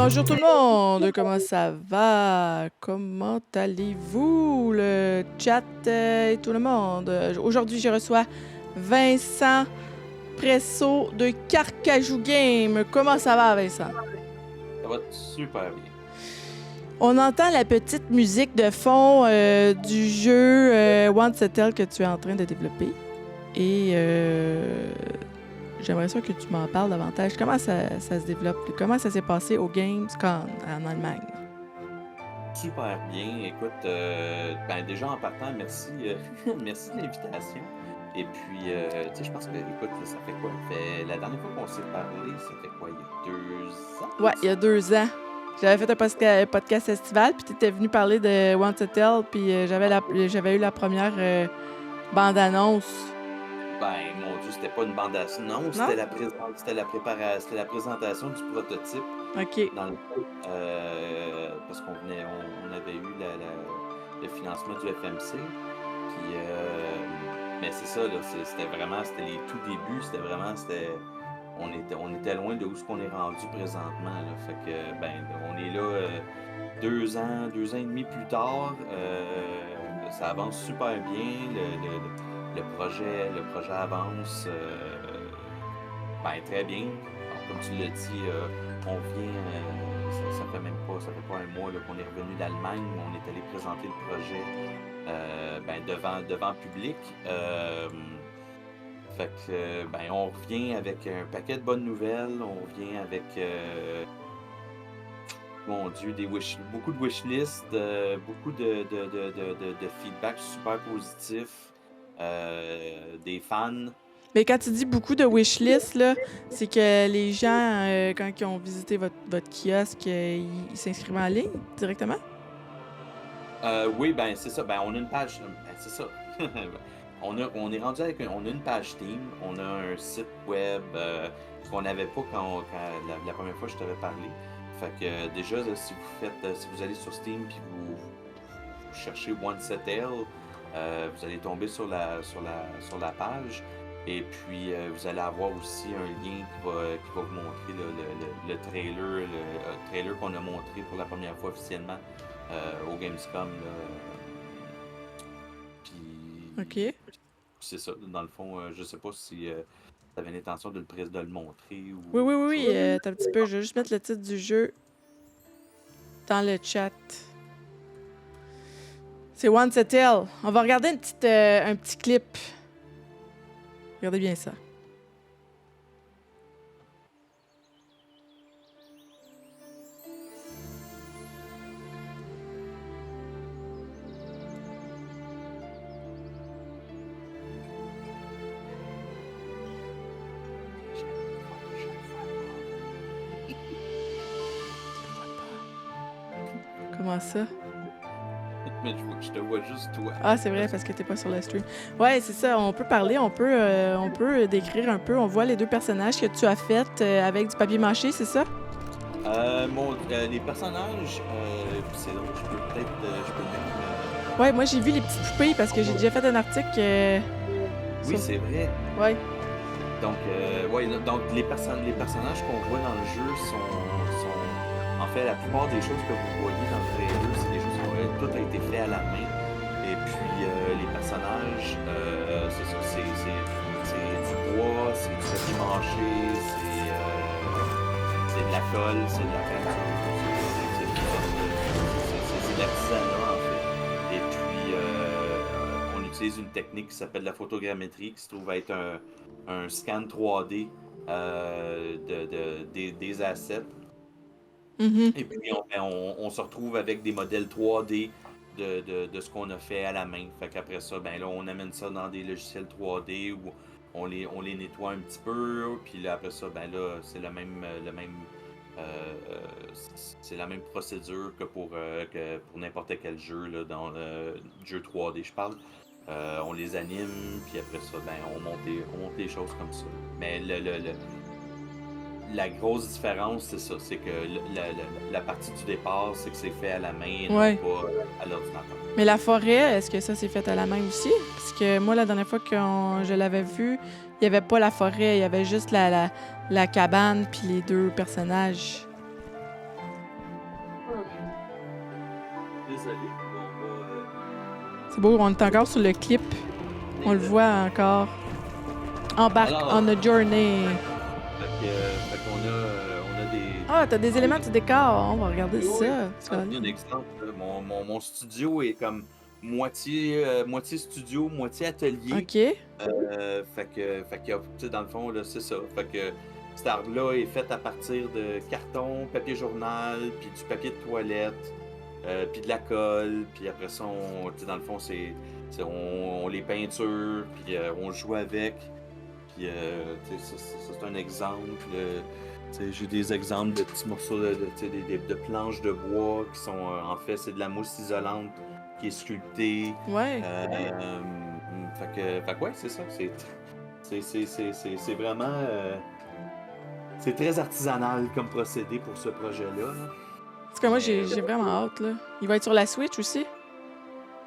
Bonjour tout le monde, comment ça va? Comment allez-vous, le chat et tout le monde? Aujourd'hui, je reçois Vincent Presso de Carcajou Game. Comment ça va, Vincent? Ça va super bien. On entend la petite musique de fond du jeu One Settle que tu es en train de développer. Et j'aimerais ça que tu m'en parles davantage. Comment ça se développe? Comment ça s'est passé au Gamescom en Allemagne? Super bien. Écoute, déjà en partant, merci, merci de l'invitation. Et puis, tu sais, je pense que, écoute, ça fait quoi? La dernière fois qu'on s'est parlé, ça fait quoi? Il y a 2 ans? Ouais, il y a 2 ans. J'avais fait un podcast festival, puis tu étais venu parler de Want to Tell, puis j'avais eu la première bande-annonce. Ben, mon Dieu, c'était pas une bande-annonce. Non, Non? c'était la présentation du prototype. OK. Dans le fond, parce on avait eu le financement du FMC. Puis, mais c'est ça, là, c'était les tout débuts, on était loin de où ce qu'on est rendu présentement, là. Fait que, on est là 2 ans et demi plus tard. Ça avance super bien. Le projet avance très bien. Alors, comme tu l'as dit, on vient, ça fait pas un mois là, qu'on est revenu d'Allemagne, mais on est allé présenter le projet devant public. Fait que, on revient avec un paquet de bonnes nouvelles. On vient avec, mon Dieu, beaucoup de wishlists, beaucoup de feedback super positif, des fans. Mais quand tu dis beaucoup de wishlist, là, c'est que les gens, quand ils ont visité votre kiosque, ils s'inscrivent en ligne directement? Oui, c'est ça. On a une page. C'est ça. On est rendu on a une page Steam, on a un site web, ce qu'on n'avait pas quand la première fois que je t'avais parlé. Fait que déjà, là, si vous allez sur Steam puis vous cherchez One Settle, vous allez tomber sur la page. Et puis, vous allez avoir aussi un lien qui va vous montrer le trailer qu'on a montré pour la première fois officiellement au Gamescom. Puis, OK. c'est ça. Dans le fond, je sais pas si tu avais l'intention de le montrer ou Oui, autre chose. attends un petit peu. Je vais juste mettre le titre du jeu dans le chat. C'est One Settle. On va regarder un petit clip. Regardez bien ça. Comment ça? Mais je te vois juste toi. Ah, c'est vrai, parce que t'es pas sur le stream. Ouais, c'est ça. On peut parler, on peut décrire un peu. On voit les deux personnages que tu as faits avec du papier mâché, c'est ça? Les personnages, c'est drôle, je peux même. Ouais, moi j'ai vu les petites poupées parce que j'ai déjà fait un article. Oui, sur... c'est vrai. Ouais. Donc, les personnages qu'on voit dans le jeu sont. En fait, la plupart des choses que vous voyez dans le trailer, c'est des choses tout a été fait à la main. Et puis, les personnages, c'est ça, c'est du bois, c'est du papier mâché, c'est de la colle, c'est de la peinture, c'est de l'artisanat, en fait. Et puis, on utilise une technique qui s'appelle la photogrammétrie, qui se trouve être un scan 3D des assets. Mm-hmm. Et puis, on se retrouve avec des modèles 3D de ce qu'on a fait à la main. Fait qu'après ça, là, on amène ça dans des logiciels 3D où on les nettoie un petit peu. Puis là, après ça, là, c'est c'est la même procédure que pour n'importe quel jeu, là, dans jeu 3D, je parle. On les anime, puis après ça, on monte les choses comme ça. Mais la grosse différence, c'est ça, c'est que la partie du départ, c'est que c'est fait à la main et Ouais. non pas à l'ordinateur. Mais la forêt, est-ce que ça s'est fait à la main aussi? Parce que moi, la dernière fois que je l'avais vu, il n'y avait pas la forêt, il y avait juste la cabane puis les deux personnages. C'est beau, on est encore sur le clip. On le voit encore. Embarque Alors, on a journey. fait qu'on a des. Ah, t'as des éléments du décor. On va regarder Oui, ça. ça, un exemple. Là. Mon studio est comme moitié studio, moitié atelier. OK. Fait que, tu sais, dans le fond, là, c'est ça. Fait que cet arbre-là est fait à partir de carton, papier journal, puis du papier de toilette, puis de la colle, puis après ça, tu sais, dans le fond, on les peinture, puis on joue avec. Puis, tu sais, ça, c'est un exemple. Tu sais, j'ai des exemples de petits morceaux tu sais, de planches de bois qui sont, en fait, c'est de la mousse isolante qui est sculptée. Ouais. Fait que ouais, c'est ça. C'est vraiment. C'est très artisanal comme procédé pour ce projet-là. Là. Parce que moi, j'ai vraiment hâte, là. Il va être sur la Switch aussi?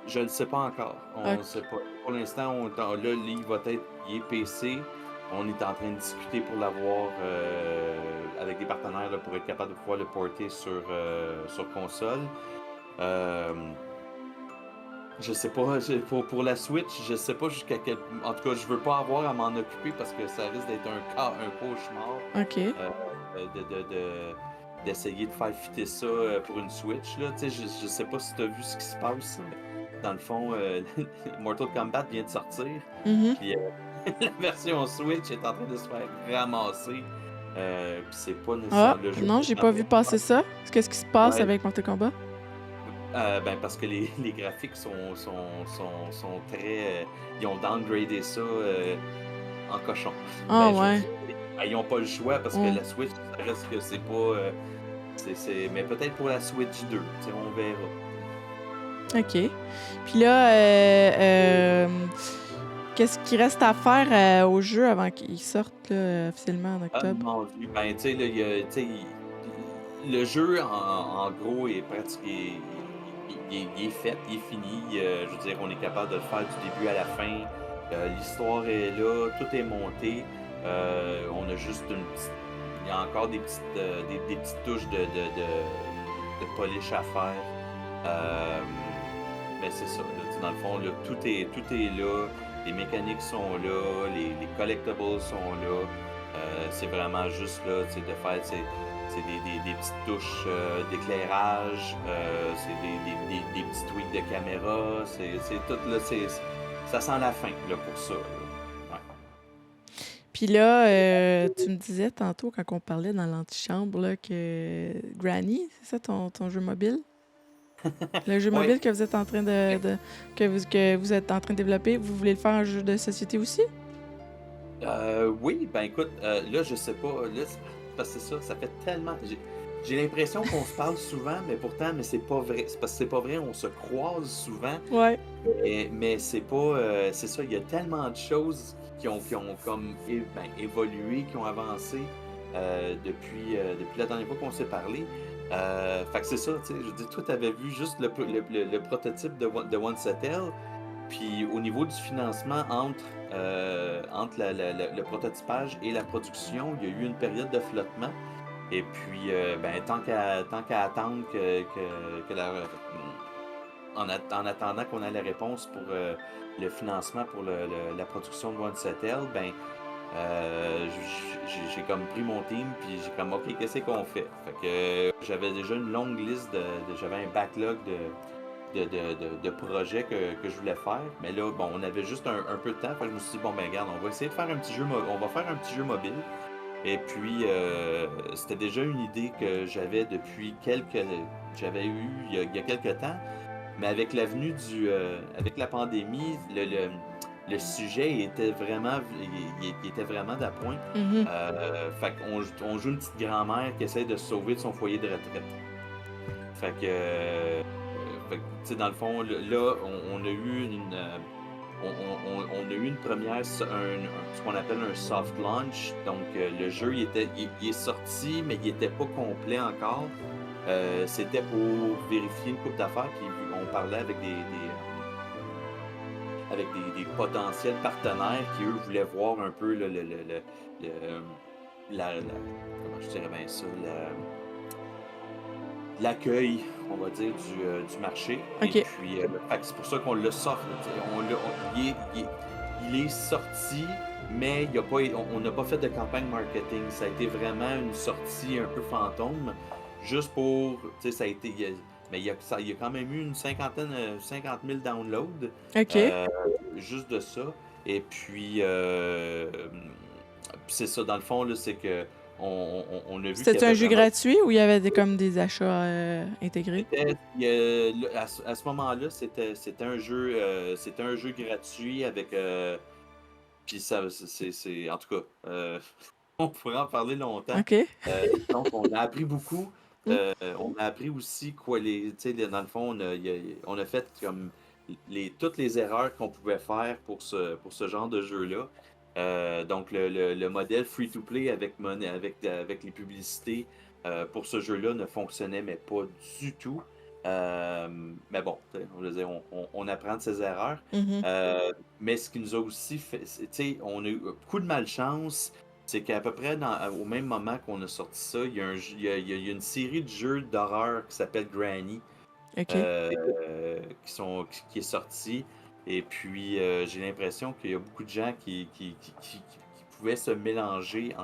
Je ne sais pas encore. On ne Ok. sait pas. Pour l'instant, là, il est PC. On est en train de discuter pour l'avoir avec des partenaires là, pour être capable de pouvoir le porter sur console. Je sais pas, pour la Switch, je sais pas jusqu'à quel. En tout cas, je veux pas avoir à m'en occuper parce que ça risque d'être un cauchemar OK. d'essayer de faire fitter ça pour une Switch. Là. Tu sais, je sais pas si tu as vu ce qui se passe. Mais dans le fond, Mortal Kombat vient de sortir. Mhm. Puis la version Switch est en train de se faire ramasser. Puis c'est pas Ah, nécessaire le jeu. non, j'ai pas vu passer ça. Qu'est-ce qui se passe Ouais. avec Mortal Kombat? Ben parce que les graphiques sont très. Ils ont downgradé ça en cochon. Ah, Je veux ouais. dire, ils n'ont pas le choix parce que Mm. la Switch, ça reste que c'est pas. Mais peut-être pour la Switch 2, tu sais, on verra. OK. Puis là, qu'est-ce qu'il reste à faire au jeu avant qu'il sorte là, officiellement en Ah octobre? mon Dieu, ben tu sais, là, tu sais, le jeu en gros est pratiqué. Il est fait, il est fini. Je veux dire, on est capable de le faire du début à la fin. L'histoire est là, tout est monté. On a juste une petite. Il y a encore des petites touches de polish à faire. Mais c'est ça, là, tu sais, dans le fond, là, tout est là. Les mécaniques sont là, les collectibles sont là. C'est vraiment juste là, tu sais, de faire c'est des petites touches d'éclairage, c'est des petits tweaks de caméra, c'est tout là, ça sent la fin là, pour ça. Là. Ouais. Puis là, tu me disais tantôt, quand on parlait dans l'antichambre, là, que Granny, c'est ça ton jeu mobile? Le jeu Ouais. mobile que vous êtes en train que vous êtes en train de développer, vous voulez le faire en jeu de société aussi? Oui, ben écoute, là, je sais pas, là, parce que c'est ça, ça fait tellement. J'ai l'impression qu'on se parle souvent, mais pourtant, mais c'est pas vrai. C'est parce que c'est pas vrai, on se croise souvent, Ouais. mais c'est pas. C'est ça, il y a tellement de choses qui ont comme évolué, qui ont avancé depuis la dernière fois qu'on s'est parlé. Fait que c'est ça, tu sais, je veux dire, toi, t'avais vu juste le prototype de One Settle. Puis au niveau du financement entre le prototypage et la production, il y a eu une période de flottement. Et puis, tant qu'à attendre en attendant qu'on ait la réponse pour le financement pour la production de One Settle, j'ai comme pris mon team puis j'ai comme OK, qu'est-ce qu'on fait? Fait que j'avais déjà une longue liste j'avais un backlog de projets que je voulais faire. Mais là, bon, on avait juste un peu de temps. Fait que je me suis dit, bon, ben regarde, on va essayer de faire un petit jeu, on va faire un petit jeu mobile. Et puis, c'était déjà une idée que j'avais j'avais eu il y a quelques temps. Mais avec l'avenue avec la pandémie, le sujet était vraiment, il était vraiment d'appoint. Mhm. Fait qu'on joue une petite grand-mère qui essaie de se sauver de son foyer de retraite. Fait que, tu sais, dans le fond, là, on a eu on a eu une première, ce qu'on appelle un soft launch. Donc, le jeu, il est sorti, mais il n'était pas complet encore. C'était pour vérifier une couple d'affaires, puis on parlait avec des potentiels partenaires qui, eux, voulaient voir un peu comment je dirais bien ça, l'accueil, on va dire, du marché. Et OK. puis, fait que c'est pour ça qu'on l'a sorti. Il est sorti, mais il y a pas, on n'a pas fait de campagne marketing. Ça a été vraiment une sortie un peu fantôme, juste pour, tu sais, ça a été, mais il y a quand même eu une cinquantaine, 50 000 downloads, OK. euh, juste de ça. Et puis, c'est ça, dans le fond, là, c'est que on a vu qu'il y C'était avait un jeu vraiment. gratuit ou il y avait comme des achats intégrés? À ce moment-là, c'était un jeu gratuit avec. Puis ça, en tout cas, on pourrait en parler longtemps. OK. Donc, on a appris beaucoup. Mm. On a appris aussi quoi tu sais, dans le fond, on a fait comme toutes les erreurs qu'on pouvait faire pour ce genre de jeu-là. Donc, le modèle free-to-play avec les publicités pour ce jeu-là ne fonctionnait, mais pas du tout. Mais bon, on veut dire, on apprend de ses erreurs. Mhm. Mais ce qui nous a aussi fait, tu sais, on a eu beaucoup de malchance, c'est qu'à peu près au même moment qu'on a sorti ça, il y a, il y a une série de jeux d'horreur qui s'appelle Granny, OK. qui est sortie. Et puis, j'ai l'impression qu'il y a beaucoup de gens qui pouvaient se mélanger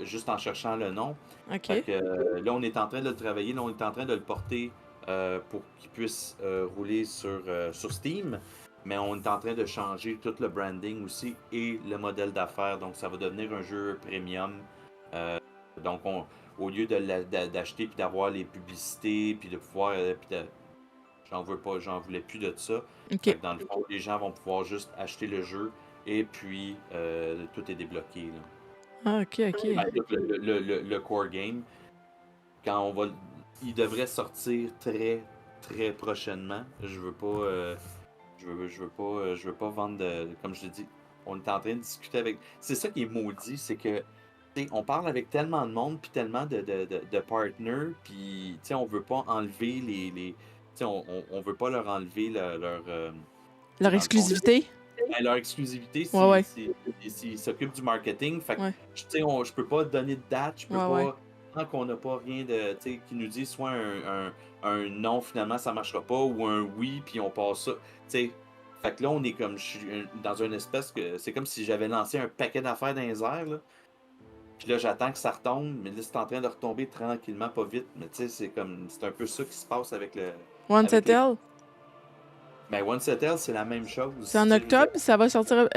juste en cherchant le nom. Fait OK. que là, on est en train de le travailler, là, on est en train de le porter pour qu'il puisse rouler sur Steam. Mais on est en train de changer tout le branding aussi et le modèle d'affaires. Donc, ça va devenir un jeu premium. Euh, donc, au lieu d'acheter puis d'avoir les publicités puis de pouvoir. J'en veux pas, j'en voulais plus de ça. Fait OK. que dans le fond, les gens vont pouvoir juste acheter le jeu et puis tout est débloqué, là. Ah, OK, OK. Ben, le core game, quand on va. Il devrait sortir très, très prochainement. Je veux pas. Je veux pas vendre comme je te dis, on est en train de discuter avec. C'est ça qui est maudit, c'est que tu sais, on parle avec tellement de monde puis tellement de partners, puis tu sais, on veut pas enlever tu sais, on veut pas leur enlever tu sais, Leur dans le fond, exclusivité? leur exclusivité Ouais, ouais. s'ils s'occupent du marketing. Fait que, Ouais. tu sais, je peux pas donner de date, je peux Ouais, ouais. pas. Tant qu'on n'a pas rien de. Tu sais, qui nous dit soit un non, finalement, ça marchera pas, ou un oui, puis on passe ça. Tu sais, fait que là, on est comme. Je suis dans une espèce que. C'est comme si j'avais lancé un paquet d'affaires dans les airs, là. Puis là, j'attends que ça retombe, mais là, c'est en train de retomber tranquillement, pas vite. Mais tu sais, c'est comme. C'est un peu ça qui se passe One avec les. Settle? Mais One Settle, c'est la même C'est chose. en Tu sais, je veux dire, octobre? Ça va sortir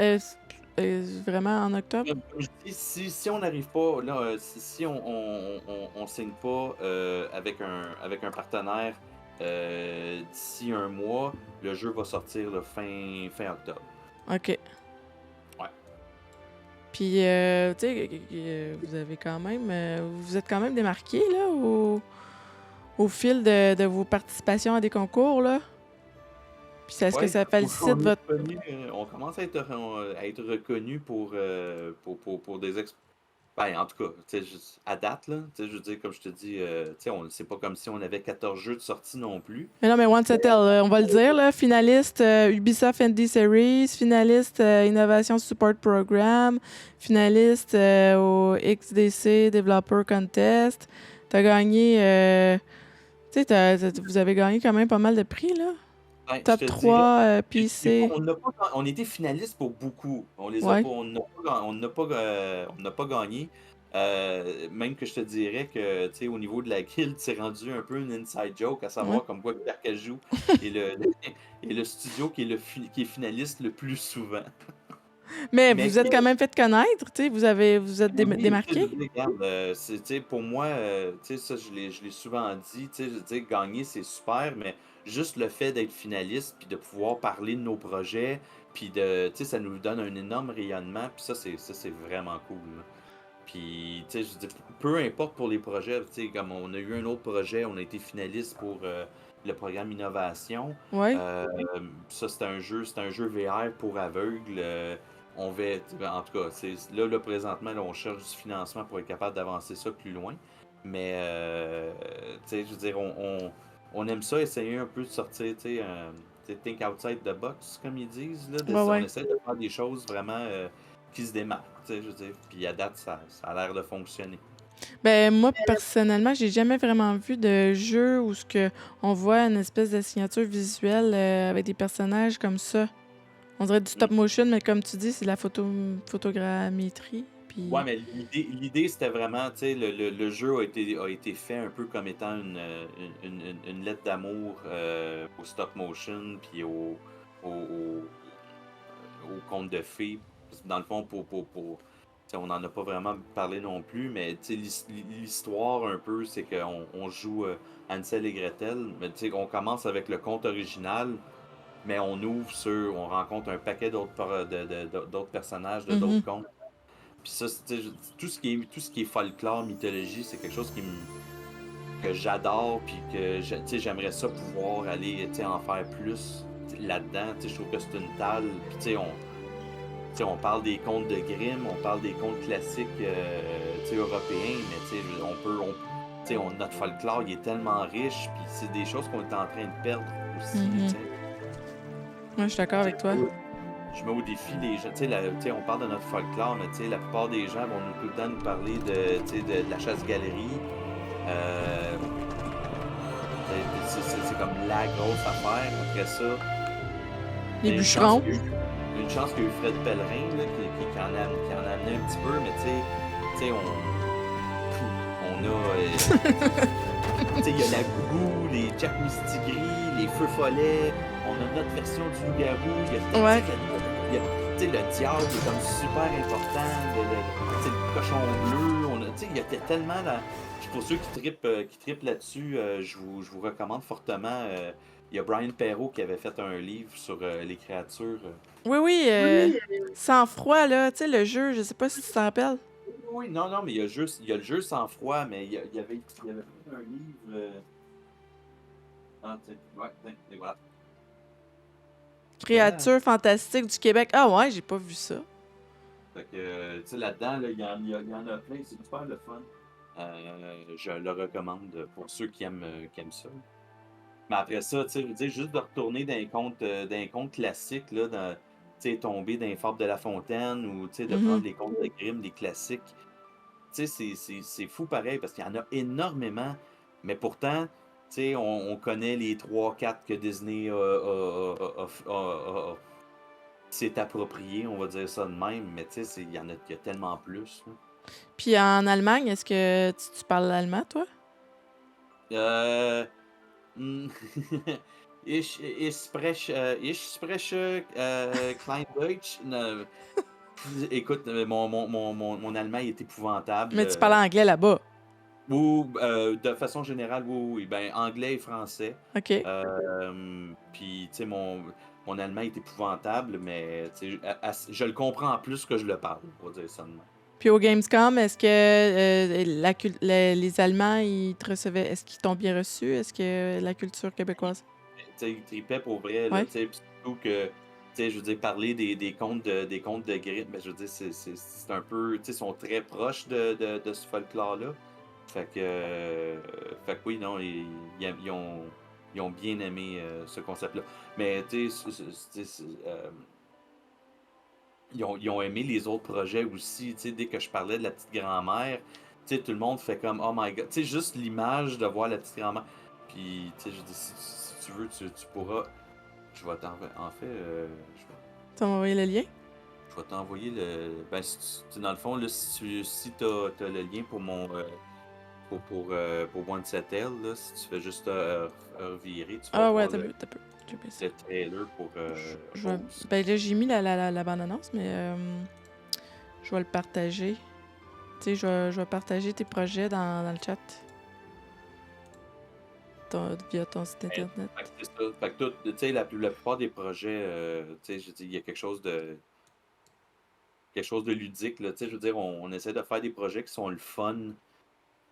vraiment en octobre? comme je dis, si on n'arrive pas, là, si on signe pas avec un partenaire d'ici un mois, le jeu va sortir le fin octobre. OK. Ouais. Puis, tu sais, vous avez quand même... vous êtes quand même démarqué, là, au fil de vos participations à des concours, là? Puis, est-ce que Ouais, ça félicite on est votre... reconnu, on commence à être reconnu pour des ben, en tout cas, tu sais, à date, là, tu sais, je veux dire, comme je te dis, tu sais, c'est pas comme si on avait 14 jeux de sortie non plus. Mais non, mais One Settle, on va le dire, là, finaliste Ubisoft Indie Series, finaliste Innovation Support Program, finaliste au XDC Developer Contest. T'as gagné... tu sais, vous avez gagné quand même pas mal de prix, là. Ben, je Top te dirais, 3 on PC. n'a pas, on était finaliste pour beaucoup. On les a Ouais. pas, on n'a pas gagné. Même que je te dirais que, tu sais, au niveau de la guilde, c'est rendu un peu une inside joke, à Ouais. savoir comme quoi que Carcajou est est le studio qui est finaliste le plus souvent. Mais Mais vous êtes quand même fait connaître, tu sais, vous êtes mais oui, tu sais, je démarqué. veux dire, regarde, tu sais, pour moi, tu sais, ça, je l'ai souvent dit, tu sais, je veux dire, gagner, c'est super, mais juste le fait d'être finaliste, puis de pouvoir parler de nos projets, puis tu sais, ça nous donne un énorme rayonnement, puis ça, c'est vraiment cool, là. Puis, tu sais, je veux dire, peu importe pour les projets, tu sais, comme on a eu un autre projet, on a été finaliste pour le programme Innovation. Ouais. Euh, Ça, c'est un jeu VR pour aveugles. En tout cas, là, présentement, là, on cherche du financement pour être capable d'avancer ça plus loin. Mais, tu sais, je veux dire, on aime ça, essayer un peu de sortir, tu sais, think outside the box, comme ils disent, là. Ouais, On ouais. essaie de faire des choses vraiment qui se démarquent, tu sais, je veux dire. Puis à date, ça a l'air de fonctionner. Ben, moi, personnellement, j'ai jamais vraiment vu de jeu où ce que on voit une espèce de signature visuelle avec des personnages comme ça. On dirait du Mm. stop motion, mais comme tu dis, c'est de la photogrammétrie. Ouais, Puis... mais l'idée c'était vraiment, tu sais, le jeu a été fait un peu comme étant une lettre d'amour au stop motion, puis au conte de fées. Dans le fond, tu sais, on n'en a pas vraiment parlé non plus, mais tu sais, l'histoire un peu, c'est qu'on joue Hansel et Gretel, mais tu sais, on commence avec le conte original, mais on rencontre un paquet d'autres personnages de d'autres Mhm, contes. Puis ça, tout ce qui est folklore, mythologie, c'est quelque chose que j'adore, puis que tu sais, j'aimerais ça pouvoir aller tu sais, en faire plus là-dedans. Tu sais, je trouve que c'est une talle. Puis tu sais, on parle des contes de Grimm, on parle des contes classiques tu sais, européens, mais tu sais, tu sais, notre folklore il est tellement riche, puis c'est des choses qu'on est en train de perdre aussi. Tu mhm. sais. Ouais, je suis d'accord Tu avec toi. sais, je mets au défi les gens. Tu sais, tu sais, on parle de notre folklore, mais tu sais, la plupart des gens vont tout le temps nous parler tu sais, de la chasse-galerie. Euh, c'est comme la grosse affaire. Après ça, Les une chance bûcherons. une chance qu'il y a eu Fred Pellerin là, qui en a amené un petit peu, mais tu sais, on a. Tu sais, il y a la Gougou, les Jack Mistigris, les Feux Follets, on a notre version du loup-garou, il y a, tu Ouais. sais, tu sais, le diable qui est comme super important, tu sais, le cochon bleu, tu sais, il y a tellement pour ceux qui trippent là-dessus, je vous recommande fortement. Il y a Brian Perrault qui avait fait un livre sur les créatures. Oui, oui. Sang-froid, là. Tu sais, le jeu, je sais pas si tu t'en rappelles. Oui, non, non, mais il y a le jeu sans froid, mais il y avait fait un livre. Ah, tiens, ouais, tiens, et voilà. Ah. Créature fantastique du Québec. Ah ouais, j'ai pas vu ça. Fait que, tu sais, là-dedans, là, il y en a plein, c'est super le fun. Je le recommande pour ceux qui aiment ça. Mais après ça, tu sais, je veux dire, juste de retourner dans un conte classique, là, tu sais, tomber dans les Fables de La Fontaine ou, tu sais, de Mhm. prendre les contes de Grimm, les classiques. Tu sais, c'est fou pareil parce qu'il y en a énormément. Mais pourtant, tu sais, on connaît les trois quatre que Disney s'est approprié, on va dire ça de même. Mais tu sais, il y a tellement plus, là. Puis en Allemagne, est-ce que tu parles l'allemand, toi? Euh, hmm, ich spreche kein Deutsch. Écoute, mon allemand il est épouvantable. Mais tu parles anglais là-bas. Ou de façon générale, oui, oui, oui. Ben, anglais et français. OK. Puis, tu sais, mon allemand est épouvantable, mais tu sais, je le comprends plus que je le parle, on va dire ça de même. Puis au Gamescom, est-ce que les Allemands, ils te recevaient, est-ce qu'ils t'ont bien reçu? Est-ce que la culture québécoise? Tu sais, il tripait pour vrai, là, Ouais. tu sais, puis surtout que, tu sais, je veux dire, parler des contes de Grimm, ben, je veux dire, c'est un peu, tu sais, ils sont très proches de ce folklore-là. Fait que oui, non, ils ont bien aimé ce concept-là. Mais, tu sais, ils ont aimé les autres projets aussi, tu sais, dès que je parlais de la petite grand-mère, tu sais, tout le monde fait comme, oh my god, tu sais, juste l'image de voir la petite grand-mère. Puis, tu sais, je dis, si tu veux, tu pourras. Je vais en fait, Tu m'as envoyé le lien? je vais t'envoyer le. Ben, dans le fond, là, si t'as le lien pour pour One Settle, là, si tu fais juste revirer, tu vas Ah ouais, voir t'as peu. J'ai oublié ça. le trailer pour Rose. Ben là, j'ai mis la bande-annonce, mais je vais le partager. Tu sais, je vais partager tes projets dans le chat. Via ton site internet. Fait que c'est ça. Fait que tu sais, la plupart des projets, tu sais, je dis, il y a quelque chose de ludique, là. Tu sais, je veux dire, on essaie de faire des projets qui sont le fun, tu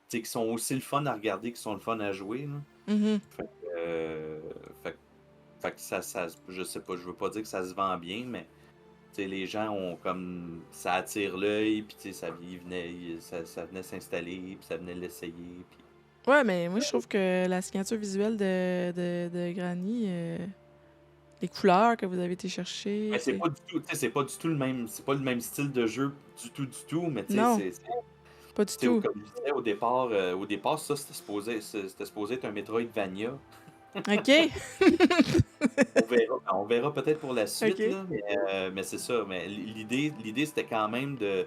sais, qui sont aussi le fun à regarder, qui sont le fun à jouer, là. Mhm. Fait que, fait, fait que je sais pas, je veux pas dire que ça se vend bien, mais tu sais, les gens ont comme, ça attire l'œil, puis tu sais, ça venait s'installer, puis ça venait l'essayer, puis Ouais, mais moi, je trouve que la signature visuelle de Granny, les couleurs que vous avez été chercher, mais tu c'est sais. pas du tout, tu sais, c'est pas du tout le même, c'est pas le même style de jeu du tout, mais tu sais, Non, Pas du Tu sais, tout. comme je disais au départ, ça, c'était supposé être un Metroidvania. OK. On verra peut-être pour la suite, OK. là, mais c'est ça. Mais l'idée, c'était quand même de,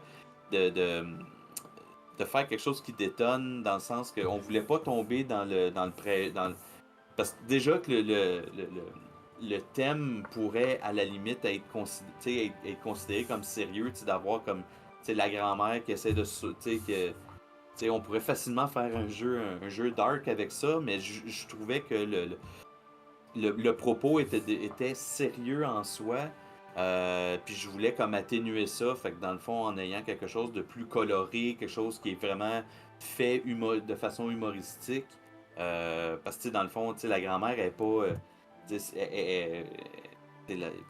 de, de faire quelque chose qui détonne, dans le sens qu'on voulait pas tomber dans le pré, dans le- parce que déjà que le thème pourrait, à la limite, être considéré comme sérieux, tu sais, d'avoir comme, tu sais, la grand-mère qui essaie tu sais, tu sais, on pourrait facilement faire un jeu dark avec ça, mais je trouvais que le propos était sérieux en soi. Puis je voulais comme atténuer ça. Fait que dans le fond, en ayant quelque chose de plus coloré, quelque chose qui est vraiment fait de façon humoristique. Parce que tu sais, dans le fond, tu sais, la grand-mère elle est pas. Tu sais,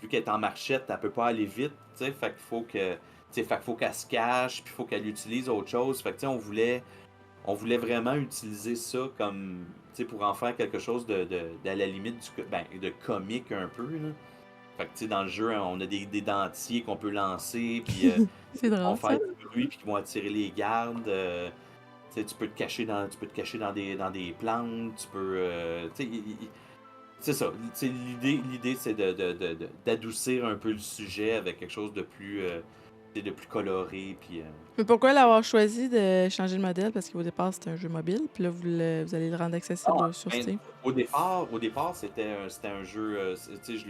vu qu'elle est en marchette, elle peut pas aller vite. Tu sais, fait qu'il faut que. Tu sais, fait qu'il faut qu'elle se cache, puis il faut qu'elle utilise autre chose. Fait que tu sais, on voulait vraiment utiliser ça comme, tu sais, pour en faire quelque chose à la limite de comique un peu, là. Fait que, tu sais, dans le jeu, hein, on a des dentiers qu'on peut lancer, puis C'est ils vont drôle, faire ça. du bruit, puis qui vont attirer les gardes. Tu sais, tu peux te cacher dans des plantes, tu peux, tu sais, c'est ça. Tu sais, l'idée, c'est d'adoucir un peu le sujet avec quelque chose tu sais, de plus coloré, puis Mais pourquoi l'avoir choisi de changer de modèle? Parce qu'au départ, c'était un jeu mobile, puis là, vous allez le rendre accessible sur ben, Steam. au départ, c'était un jeu. Tu sais,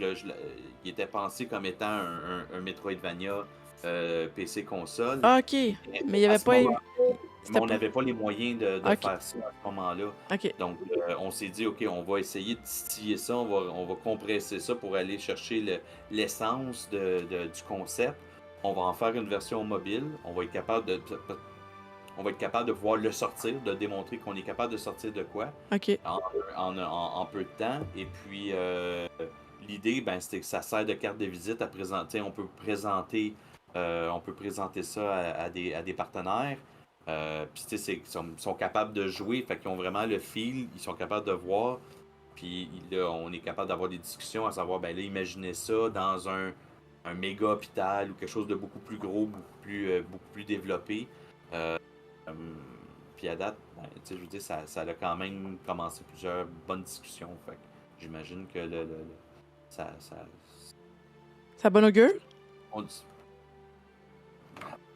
il était pensé comme étant un Metroidvania PC console. Ah, OK. Mais Mais il y à avait ce pas... moment, mais C'était on pas... n'avait pas les moyens de OK. faire ça à ce moment-là. OK. Donc, on s'est dit, OK, on va essayer de distiller ça, on va compresser ça pour aller chercher l'essence du concept. On va en faire une version mobile. On va être capable de pouvoir le sortir, de démontrer qu'on est capable de sortir de quoi OK. en peu de temps. Et puis, l'idée, ben, c'était que ça sert de carte de visite à présenter. On peut présenter ça à des partenaires. Puis, tu sais, ils sont capables de jouer, fait qu'ils ont vraiment le feel, ils sont capables de voir. Puis là, on est capable d'avoir des discussions à savoir, ben là, imaginez ça dans un méga hôpital ou quelque chose de beaucoup plus gros, beaucoup plus développé. Euh, puis à date, ben, tu sais, je veux dire, ça a quand même commencé plusieurs bonnes discussions. Fait que j'imagine que ça, Ça a bon augure? on dit-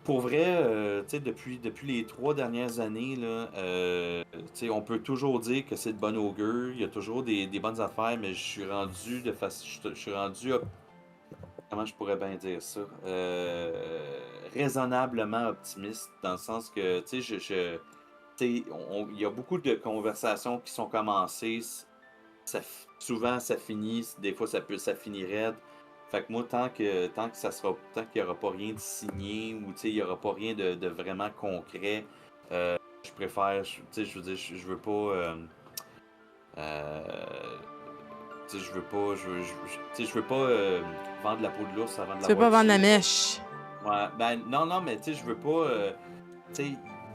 pour vrai, tu sais, depuis les 3 dernières années, là, tu sais, on peut toujours dire que c'est de bon augure. Il y a toujours des bonnes affaires, mais je suis rendu, comment je pourrais bien dire ça, raisonnablement optimiste, dans le sens que, tu sais, il y a beaucoup de conversations qui sont commencées. Souvent, ça finit. Des fois, ça finit raide. Fait que moi, tant qu'il n'y aura pas rien de signé ou il n'y aura pas rien de vraiment concret, je préfère. Tu sais, je veux dire, je veux pas. Euh, tu sais, je veux pas. Tu sais, je veux pas vendre la peau de l'ours avant de Tu veux l'avoir pas vendre la tué. mèche? Ouais, ben non, non, mais tu sais, je veux pas. Tu sais,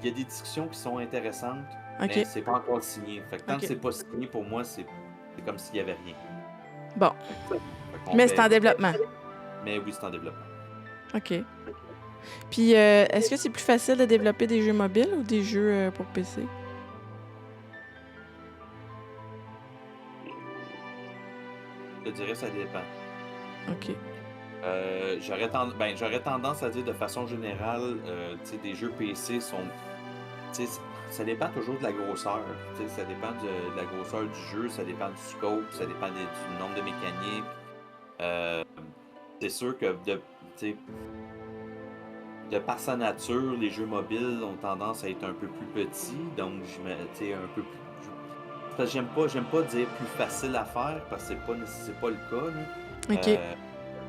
il y a des discussions qui sont intéressantes, mais OK. c'est pas encore signé. Fait que tant que OK. c'est pas signé, pour moi, c'est comme s'il y avait rien. Bon. Fait qu'on Mais c'est en verra. développement. Mais oui, c'est en développement. OK. Puis, est-ce que c'est plus facile de développer des jeux mobiles ou des jeux pour PC? Je te dirais, ça dépend. OK. J'aurais tendance à dire de façon générale, tu sais, des jeux PC sont. Tu sais, ça dépend toujours de la grosseur. Tu sais, ça dépend de la grosseur du jeu, ça dépend du scope, ça dépend du nombre de mécaniques. Euh, c'est sûr que tu sais, de par sa nature, les jeux mobiles ont tendance à être un peu plus petits, donc tu sais, un peu plus. Parce que j'aime pas dire plus facile à faire parce que c'est pas le cas, là. OK.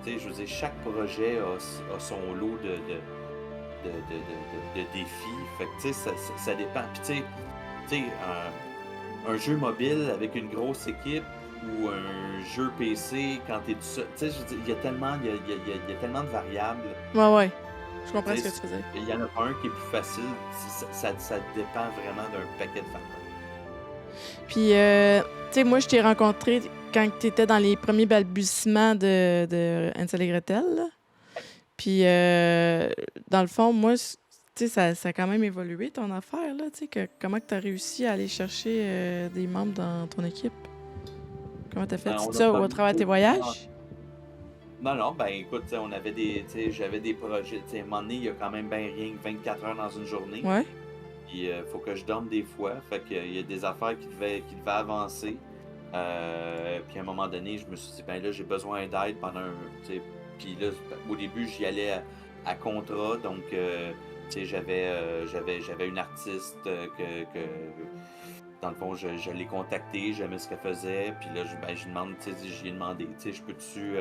Tu sais, je veux dire, chaque projet a son lot de défis. Fait que, tu sais, ça dépend. Puis, tu sais, un jeu mobile avec une grosse équipe ou un jeu PC quand t'es tout seul. Tu sais, je veux dire, il y a tellement de variables. Ouais. Je comprends Tu ce que sais, tu faisais. il y en a pas un qui est plus facile. Ça dépend vraiment d'un paquet de facteurs. Puis, tu sais, moi, je t'ai rencontré quand tu étais dans les premiers balbutiements de Hansel et Gretel, là. Puis, dans le fond, moi, Tu sais, ça a quand même évolué ton affaire, là, tu sais, comment que tu as réussi à aller chercher des membres dans ton équipe? Comment t'as fait? Ben, C'est on a ça, pas au mis travers de tes trop voyages? non, non, ben écoute, tu sais, on avait des. Tu sais, j'avais des projets. Tu sais, à un moment donné, il y a quand même bien rien que 24 heures dans une journée. Ouais. Puis faut que je dorme des fois. Fait qu'il y a des affaires qui devaient avancer. Puis à un moment donné, je me suis dit, ben là, j'ai besoin d'aide pendant un. Tu sais, puis là, au début, j'y allais à contrat. Donc, tu sais, j'avais une artiste dans le fond, je l'ai contactée, j'aimais ce qu'elle faisait, puis là, je demande, tu sais, j'y ai demandé, tu sais, je peux-tu,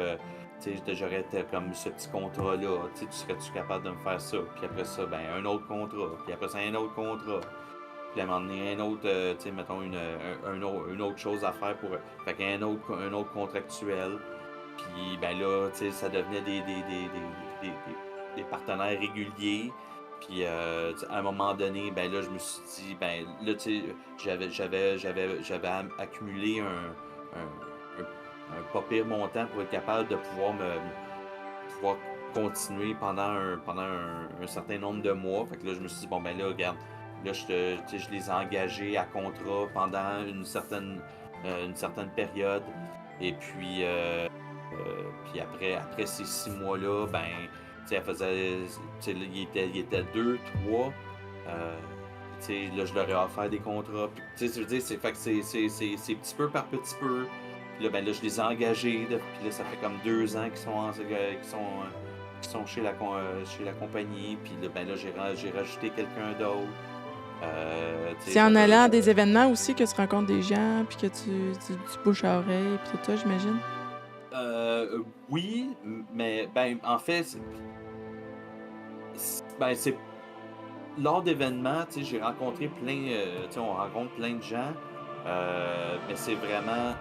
tu sais, j'aurais comme ce petit contrat-là, tu sais, tu serais-tu capable de me faire ça? Puis après ça, ben, un autre contrat, puis après ça, un autre contrat, puis à un moment donné, un autre, tu sais, mettons, une autre chose à faire pour, fait un autre contractuel, puis ben là, tu sais, ça devenait des partenaires réguliers. Puis à un moment donné, ben là, je me suis dit, ben là, tu sais, j'avais accumulé un pas pire montant pour être capable de pouvoir continuer pendant un certain nombre de mois. Fait que là, je me suis dit, bon, ben là, regarde, là, tu sais, je les ai engagés à contrat pendant une certaine période. Et puis après ces 6 mois-là, ben, tu sais, elle faisait, tu sais, là, il était 2, 3. Euh, tu sais, là, je leur ai offert des contrats. Puis, tu sais, je veux dire, fait que c'est petit peu par petit peu. Puis là, ben, là, je les ai engagés. Là, puis là, ça fait comme 2 ans qu'ils sont chez la compagnie. Puis là, ben, là, j'ai rajouté quelqu'un d'autre. Tu sais, C'est en j'avais. allant à des événements aussi que tu rencontres des gens, puis que tu bouches à oreille, puis tout ça, j'imagine? Oui, mais ben, en fait, ben, c'est lors d'événements, tu sais, j'ai rencontré plein, tu sais, on rencontre plein de gens, mais c'est vraiment,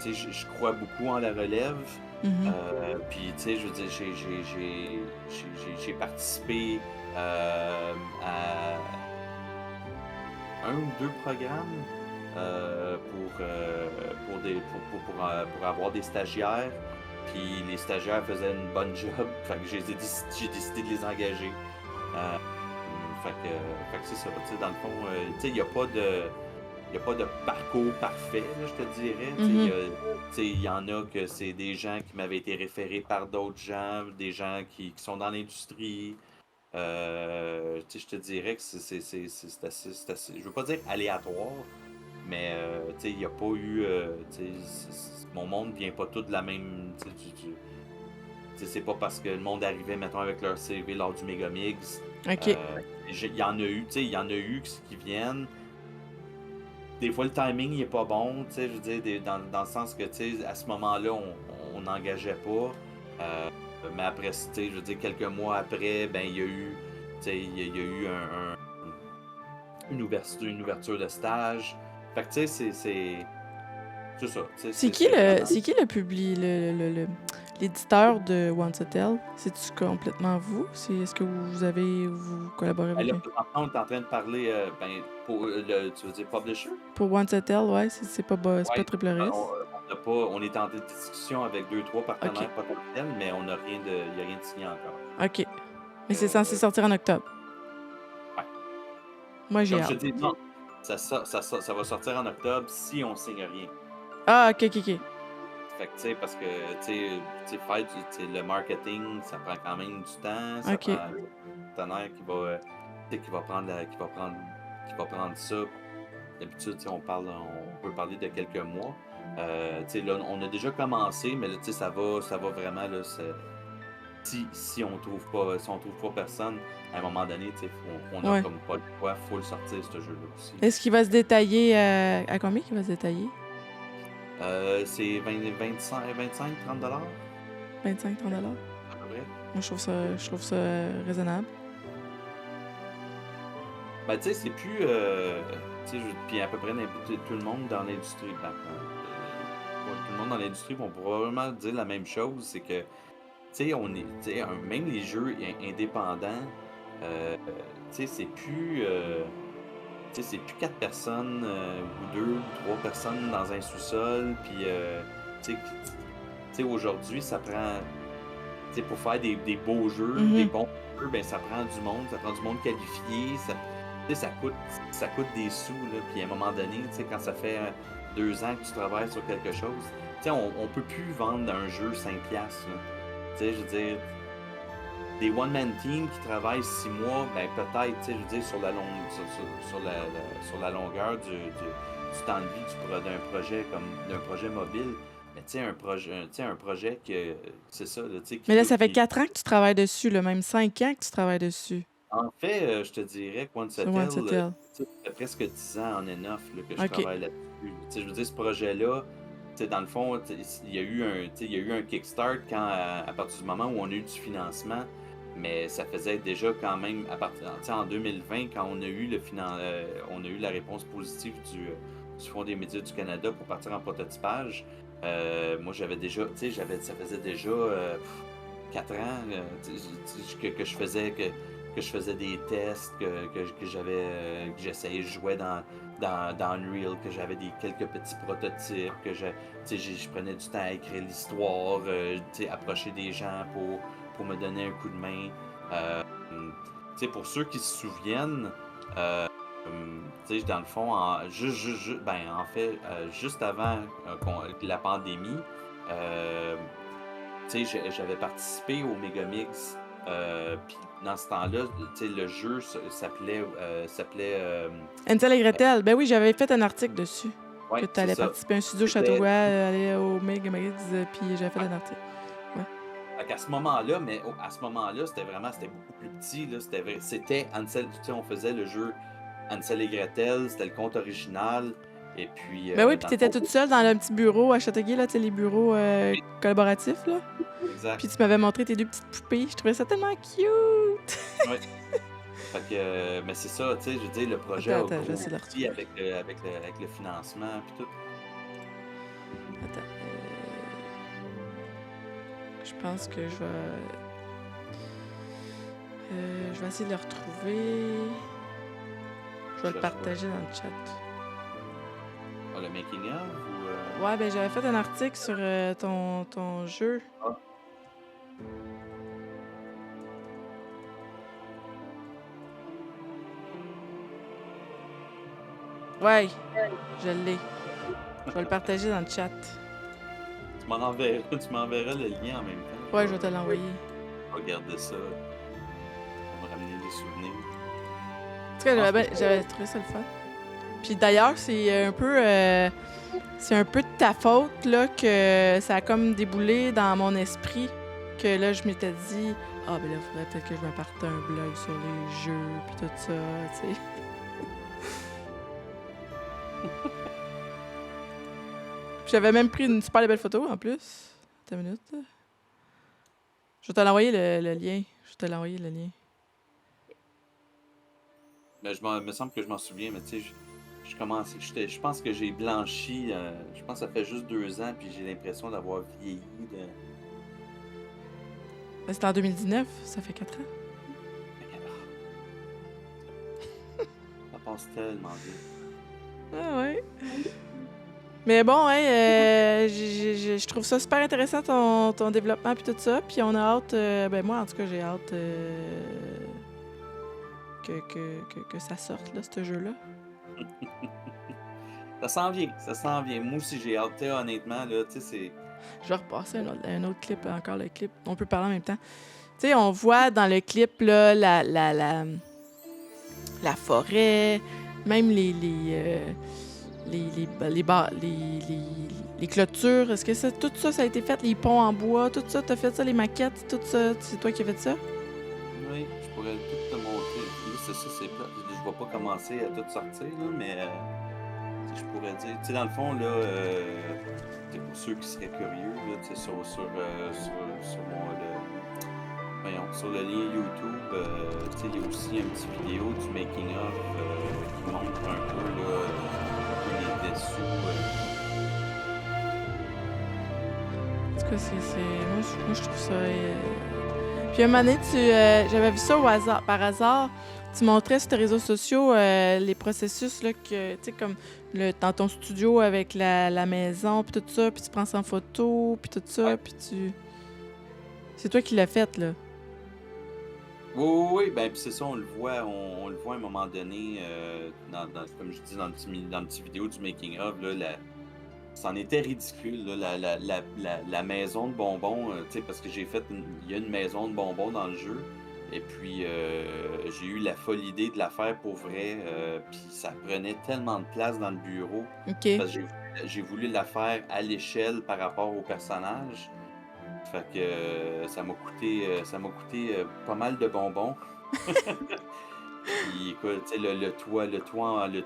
tu sais, je crois beaucoup en la relève. Mhm. Puis, tu sais, je veux dire, j'ai participé à un ou deux programmes pour avoir des stagiaires. Puis les stagiaires faisaient une bonne job, fait que j'ai décidé de les engager. Euh, fait que c'est ça, tu sais, dans le fond, tu sais, il y a pas de parcours parfait, là, je te dirais. Mhm. Tu sais, il y en a que c'est des gens qui m'avaient été référés par d'autres gens, des gens qui sont dans l'industrie. Tu sais, je te dirais que c'est assez, je veux pas dire aléatoire, mais tu sais, il n'y a pas eu, tu sais, mon monde vient pas tout de la même, tu sais, tu sais, c'est pas parce que le monde arrivait, mettons, avec leur CV lors du Megamix. OK. euh, il y en a eu, tu sais, il y en a eu qui viennent. Des fois, le timing il est pas bon, tu sais, je veux dire, dans le sens que, tu sais, à ce moment-là, on n'engageait pas. Euh, mais après, tu sais, je veux dire, quelques mois après, ben, il y a eu, tu sais, il y a eu une ouverture de stage. Fait que, tu sais, c'est ça, tu sais, c'est vraiment. C'est qui le public, l'éditeur de Once Hotel? C'est-tu complètement vous? Est-ce que vous collaborez Ben avec là, eux? présentement, on est en train de parler, ben, tu veux dire publisher? Pour Once Hotel, ouais, c'est pas Ouais, Triple ben, Risk? on est en discussion avec deux, trois OK. partenaires potentiels, mais on n'a rien il n'y a rien de signé encore. OK. Mais c'est censé Euh, sortir en octobre. ouais. Moi, j'ai Comme je te hâte. dis, non, ça va sortir en octobre si on signe rien. Ah, OK, OK, OK. Fait que, tu sais, parce que, faire tu sais, le marketing, ça prend quand même du temps, ça prend OK. un partenaire tu sais, qui va prendre ça. D'habitude, tu sais, on peut parler de quelques mois. Tu sais, là, on a déjà commencé, mais là, tu sais, ça va vraiment, là, si on trouve pas personne, à un moment donné, tu sais, on a Ouais. comme pas le choix, faut le sortir, ce jeu-là aussi. Est-ce qu'il va se détailler à combien qu'il va se détailler? C'est 25-30 $, 25-30 $? à peu près. Moi, je trouve ça raisonnable. Ben, tu sais, c'est plus. Tu sais, puis à peu près tout le monde dans l'industrie. Ben, ouais, tout le monde dans l'industrie vont probablement dire la même chose. C'est que, tu sais, tu sais, même les jeux indépendants, tu sais, c'est plus 4 personnes, ou 2 ou 3 personnes dans un sous-sol. Puis, tu sais, aujourd'hui, ça prend. Tu sais, pour faire des beaux jeux, des Mhm. bons jeux, ben ça prend du monde qualifié, tu sais, ça coûte des sous, là, puis à un moment donné, tu sais, quand ça fait 2 ans que tu travailles sur quelque chose, tu sais, on peut plus vendre un jeu 5 piastres, là. Tu sais, je veux dire, des one-man teams qui travaillent 6 mois, ben peut-être, tu sais, je veux dire, sur la longueur du temps de vie d'un projet d'un projet mobile, mais tu sais, un projet c'est ça, là, tu sais, Mais là, ça fait 4 ans que tu travailles dessus, là, même 5 ans que tu travailles dessus, en fait, je te dirais que sur One-Settle, One Settle. tu sais, ça fait presque 10 ans en and off là, que je OK. travaille là-dessus. Tu sais, je veux dire, ce projet-là, tu sais, dans le fond, tu sais, il y a eu il y a eu un kickstart à partir du moment où on a eu du financement, mais ça faisait déjà quand même, tu sais, en 2020, quand on a eu la réponse positive du Fonds des médias du Canada pour partir en prototypage. Moi, j'avais déjà, tu sais, ça faisait déjà 4 ans que je faisais des tests, que j'essayais de jouer dans Unreal, que j'avais quelques petits prototypes, je prenais du temps à écrire l'histoire, approcher des gens pour me donner un coup de main. Pour ceux qui se souviennent, dans le fond, en fait, juste avant la pandémie, euh, j'avais participé au Megamix. Puis dans ce temps-là, le jeu s'appelait. Ansel et Gretel. Ben oui, j'avais fait un article dessus. Que Ouais, tu c'est allais ça. participer à un studio C'était. Châteauroux, aller au Mega Mags, puis j'avais fait Ouais. un article. Ouais. Fait qu'à ce moment-là, à ce moment-là, c'était beaucoup plus petit. Là, c'était Ansel, on faisait le jeu Ansel et Gretel, c'était le conte original. Et puis, Ben oui, puis dans le t'étais fond, toute seule dans le petit bureau à Châteauguay, là, tu sais, les bureaux collaboratifs, là. exact. Puis tu m'avais montré tes 2 petites poupées. Je trouvais ça tellement cute! Ouais. Fait que, mais c'est ça, tu sais, je veux dire, le projet a Attends, je vais essayer de le grossi retrouver. avec le financement, puis tout. Attends. Je pense que je vais essayer de le retrouver. Je vais le partager dans le chat. Ah, le making of ou. Ouais, ben j'avais fait un article sur ton jeu. Ah. Ouais, je l'ai. Je vais le partager dans le chat. Tu m'enverras le lien en même temps. Ouais, je vais te l'envoyer. Je vais regarder ça. Ça va me ramener des souvenirs. En tout cas, j'avais trouvé ça le fun. Puis d'ailleurs, c'est un peu de ta faute là, que ça a comme déboulé dans mon esprit. Que là, je m'étais dit, ah, ben là, il faudrait peut-être que je me parte un blog sur les jeux, puis tout ça, tu sais. Puis j'avais même pris une super belle photo en plus. Attends une minute. Là. Je vais te l'envoyer le lien. Je vais te l'envoyer le lien. Mais me semble que je m'en souviens, mais tu sais, je pense que j'ai blanchi. Je pense que ça fait juste 2 ans, puis j'ai l'impression d'avoir vieilli. Ben, c'était en 2019, ça fait 4 ans. Ça passe tellement vite. Ah ouais. Mais bon, ouais, je trouve ça super intéressant ton développement puis tout ça. Puis on a hâte, ben moi en tout cas j'ai hâte que ça sorte là, ce jeu-là. Ça s'en vient, ça s'en vient. Moi aussi j'ai hâte, honnêtement, là, tu sais, c'est. Je vais repasser un autre clip, encore le clip. On peut parler en même temps. Tu sais, on voit dans le clip là, la forêt, même les clôtures. Est-ce que tout ça, ça a été fait? Les ponts en bois, tout ça, t'as fait ça, les maquettes, tout ça, c'est toi qui as fait ça? Oui, je pourrais tout te montrer. Là, c'est ça, c'est plat. Je vais pas commencer à tout sortir, là, mais je pourrais dire. Tu sais, dans le fond, là, pour ceux qui seraient curieux, là, tu sais, sur sur le lien YouTube, tu sais, il y a aussi une petite vidéo du making of qui montre un peu, là, les dessous. En tout cas, moi, je trouve ça... Puis un moment donné, j'avais vu ça par hasard. Tu montrais sur tes réseaux sociaux les processus, là, que, tu sais, comme dans ton studio avec la maison, puis tout ça, puis tu prends ça en photo, puis tout ça, puis tu... C'est toi qui l'as faite, là. Oui, oui, oui, ben, puis c'est ça, on le voit à un moment donné, comme je dis, dans le petit vidéo du making of, là, c'en était ridicule, là, la maison de bonbons, tu sais, parce que il y a une maison de bonbons dans le jeu, et puis j'ai eu la folle idée de la faire pour vrai, puis ça prenait tellement de place dans le bureau, OK. parce que j'ai voulu la faire à l'échelle par rapport au personnage. Fait que ça m'a coûté pas mal de bonbons. Puis écoute, tu sais, le toit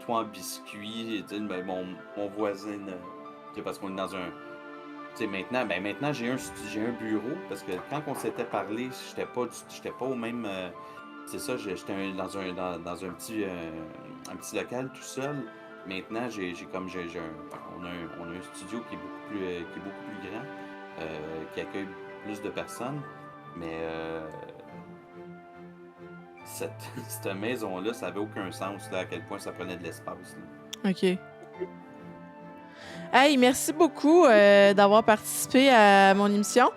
en biscuit, tu sais, ben, mon voisin, tu sais, parce qu'on est dans un. Tu sais, maintenant j'ai un bureau, parce que quand on s'était parlé, j'étais pas au même. C'est ça, un petit local tout seul. Maintenant, j'ai comme on a un studio qui est beaucoup plus grand, qui accueille plus de personnes. Mais cette maison-là, ça avait aucun sens, là, à quel point ça prenait de l'espace, là. OK. Hey, merci beaucoup d'avoir participé à mon émission.